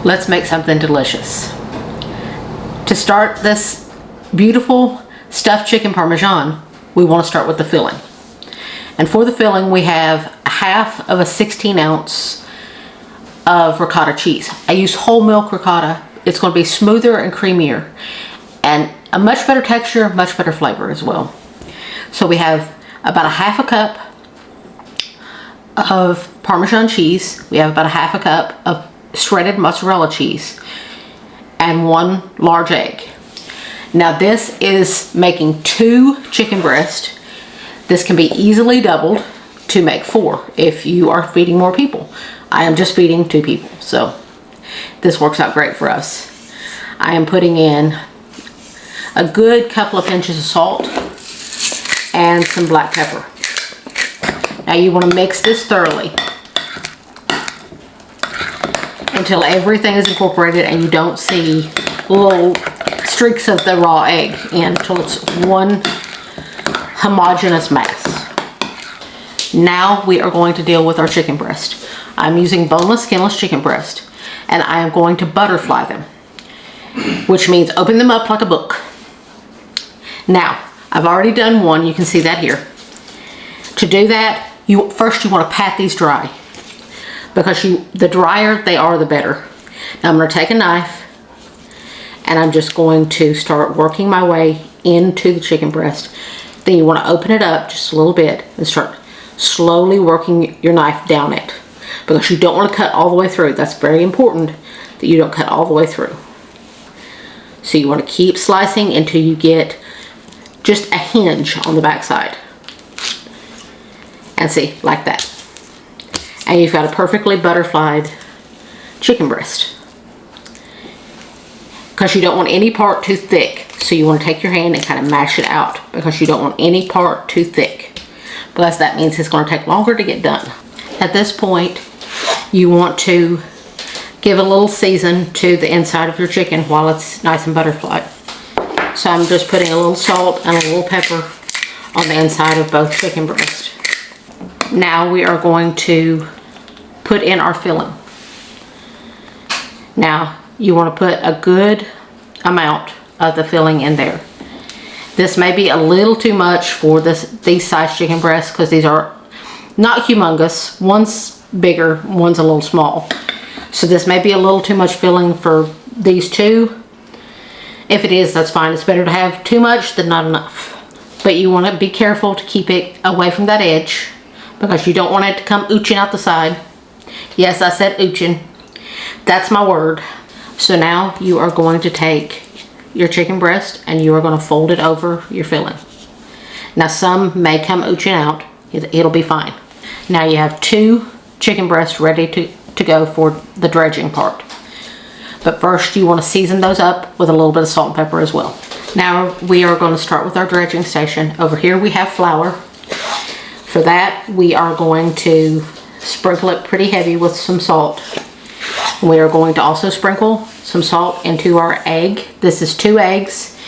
Let's make something delicious. To start this beautiful stuffed chicken parmesan, we want to start with the filling. And for the filling, we have half of a 16-ounce of ricotta cheese. I use whole milk ricotta. It's going to be smoother and creamier and a much better texture, much better flavor as well. So we have about a half a cup of Parmesan cheese. We have about a half a cup of shredded mozzarella cheese and 1 large egg. Now this is making 2 chicken breasts. This can be easily doubled to make 4 if you are feeding more people. I am just feeding 2 people, so this works out great for us. I am putting in a good couple of pinches of salt and some black pepper. Now you want to mix this thoroughly until everything is incorporated and you don't see little streaks of the raw egg in, until it's one homogeneous mass. Now we are going to deal with our chicken breast. I'm using boneless, skinless chicken breast, and I am going to butterfly them, which means open them up like a book. Now, I've already done one. You can see that here. To do that, first you want to pat these dry, because the drier they are, the better. Now I'm going to take a knife and I'm just going to start working my way into the chicken breast. Then you want to open it up just a little bit and start slowly working your knife down it, because you don't want to cut all the way through. That's very important that you don't cut all the way through. So you want to keep slicing until you get just a hinge on the back side. And see, like that. And you've got a perfectly butterflied chicken breast. Because you don't want any part too thick. So you want to take your hand and kind of mash it out, because you don't want any part too thick, because that means it's going to take longer to get done. At this point, you want to give a little season to the inside of your chicken while it's nice and butterflied. So I'm just putting a little salt and a little pepper on the inside of both chicken breasts. Now we are going to put in our filling. Now you want to put a good amount of the filling in there. This may be a little too much for these size chicken breasts, because these are not humongous. One's bigger, one's a little small. So this may be a little too much filling for these 2. If it is, that's fine. It's better to have too much than not enough. But you want to be careful to keep it away from that edge, because you don't want it to come ooching out the side. Yes, I said ooching. That's my word. So now you are going to take your chicken breast and you are going to fold it over your filling. Now some may come ooching out. It'll be fine. Now you have 2 chicken breasts ready to go for the dredging part. But first you want to season those up with a little bit of salt and pepper as well. Now we are going to start with our dredging station. Over here we have flour. For that, we are going to sprinkle it pretty heavy with some salt. We are going to also sprinkle some salt into our egg. This is 2 eggs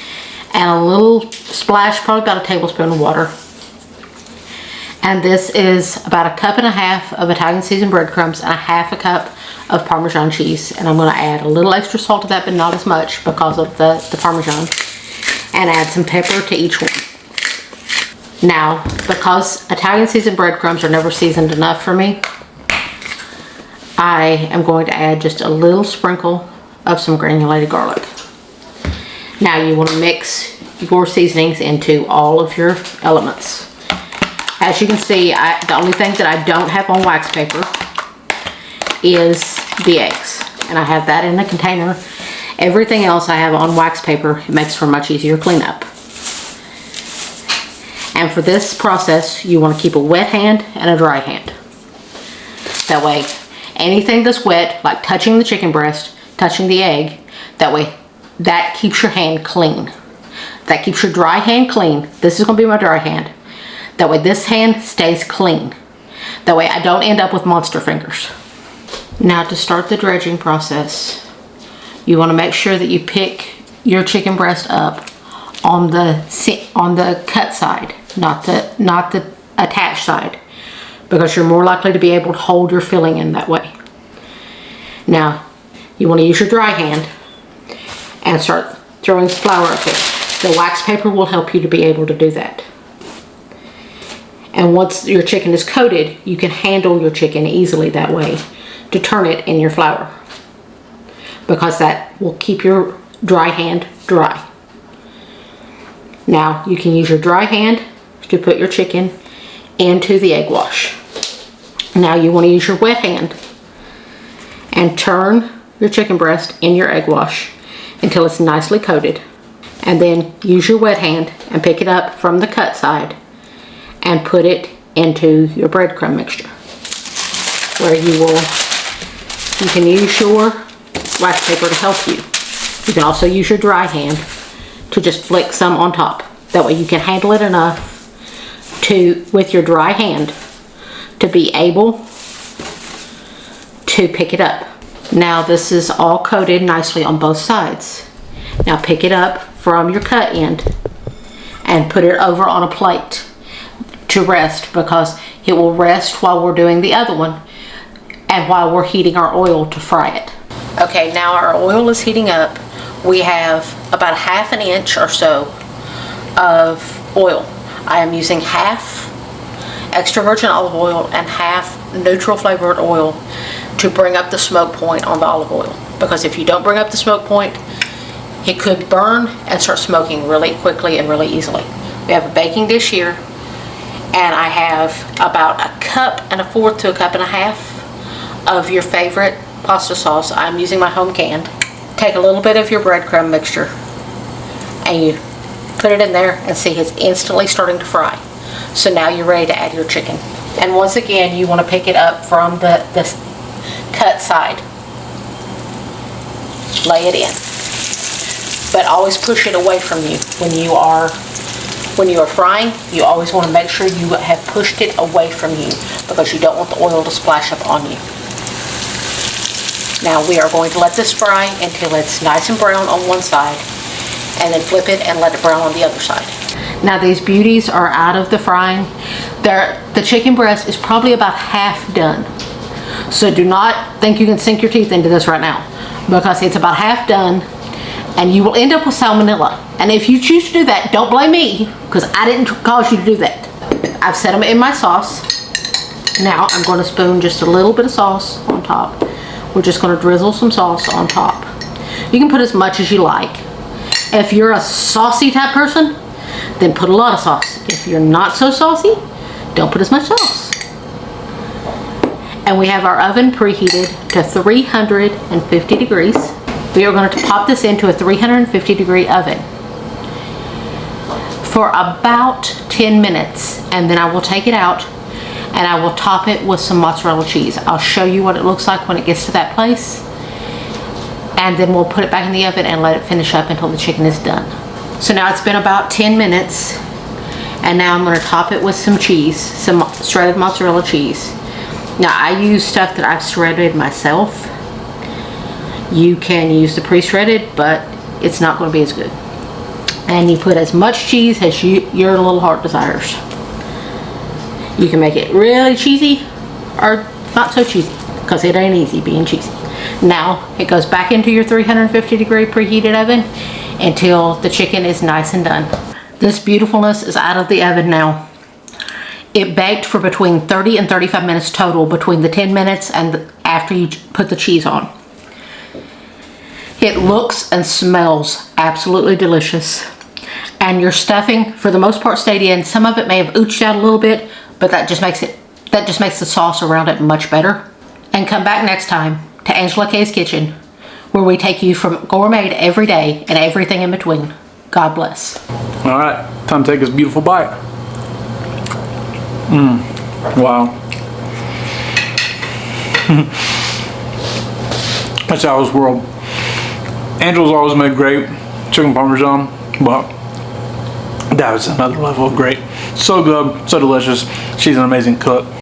and a little splash, probably about a tablespoon of water. And this is about 1.5 cups of Italian seasoned breadcrumbs and 1/2 cup of Parmesan cheese. And I'm going to add a little extra salt to that, but not as much because of the Parmesan. And add some pepper to each one. Now, because Italian seasoned breadcrumbs are never seasoned enough for me, I am going to add just a little sprinkle of some granulated garlic. Now you want to mix your seasonings into all of your elements. As you can see, the only thing that I don't have on wax paper is the eggs. And I have that in a container. Everything else I have on wax paper. It makes for much easier cleanup. And for this process, you want to keep a wet hand and a dry hand. That way, anything that's wet, like touching the chicken breast, touching the egg, that keeps your hand clean. That keeps your dry hand clean. This is going to be my dry hand. That way this hand stays clean. That way I don't end up with monster fingers. Now to start the dredging process, you want to make sure that you pick your chicken breast up on the cut side, not the attached side, because you're more likely to be able to hold your filling in that way. Now, you want to use your dry hand and start throwing flour up there. The wax paper will help you to be able to do that. And once your chicken is coated, you can handle your chicken easily that way to turn it in your flour, because that will keep your dry hand dry. Now you can use your dry hand to put your chicken into the egg wash. Now you want to use your wet hand and turn your chicken breast in your egg wash until it's nicely coated. And then use your wet hand and pick it up from the cut side and put it into your breadcrumb mixture, where you can use your wax paper to help you. You can also use your dry hand to just flick some on top. That way you can handle it enough to, with your dry hand, to be able to pick it up. Now this is all coated nicely on both sides. Now pick it up from your cut end and put it over on a plate to rest, because it will rest while we're doing the other one and while we're heating our oil to fry it. Okay, now our oil is heating up. We have about 1/2 inch or so of oil. I am using half extra virgin olive oil and half neutral flavored oil to bring up the smoke point on the olive oil, because if you don't bring up the smoke point, it could burn and start smoking really quickly and really easily. We have a baking dish here, and I have about 1.25 to 1.5 cups of your favorite pasta sauce. I'm using my home canned. Take a little bit of your breadcrumb mixture and you put it in there, and see it's instantly starting to fry. So now you're ready to add your chicken. And once again, you want to pick it up from the cut side. Lay it in. But always push it away from you. When you are frying, you always want to make sure you have pushed it away from you, because you don't want the oil to splash up on you. Now we are going to let this fry until it's nice and brown on one side, and then flip it and let it brown on the other side. Now these beauties are out of the frying. The chicken breast is probably about half done. So do not think you can sink your teeth into this right now, because it's about half done, and you will end up with salmonella. And if you choose to do that, don't blame me, because I didn't cause you to do that. I've set them in my sauce. Now I'm going to spoon just a little bit of sauce on top. We're just going to drizzle some sauce on top. You can put as much as you like. If you're a saucy type person, then put a lot of sauce. If you're not so saucy, don't put as much sauce. And we have our oven preheated to 350 degrees. We are going to pop this into a 350 degree oven for about 10 minutes, and then I will take it out and I will top it with some mozzarella cheese. I'll show you what it looks like when it gets to that place, and then we'll put it back in the oven and let it finish up until the chicken is done. So now it's been about 10 minutes, and now I'm going to top it with some cheese, some shredded mozzarella cheese. Now I use stuff that I've shredded myself. You can use the pre-shredded, but it's not going to be as good. And you put as much cheese as your little heart desires. You can make it really cheesy or not so cheesy, because it ain't easy being cheesy. Now it goes back into your 350 degree preheated oven until the chicken is nice and done. This beautifulness is out of the oven now. It baked for between 30 and 35 minutes total, between the 10 minutes and after you put the cheese on. It looks and smells absolutely delicious. And your stuffing, for the most part, stayed in. Some of it may have ooched out a little bit, but that just makes the sauce around it much better. And come back next time to Angela K's Kitchen, where we take you from gourmet to everyday and everything in between. God bless. All right, time to take this beautiful bite. Wow. That's Alice World. Angela's always made great chicken parmesan, but that was another level of great. So good, so delicious. She's an amazing cook.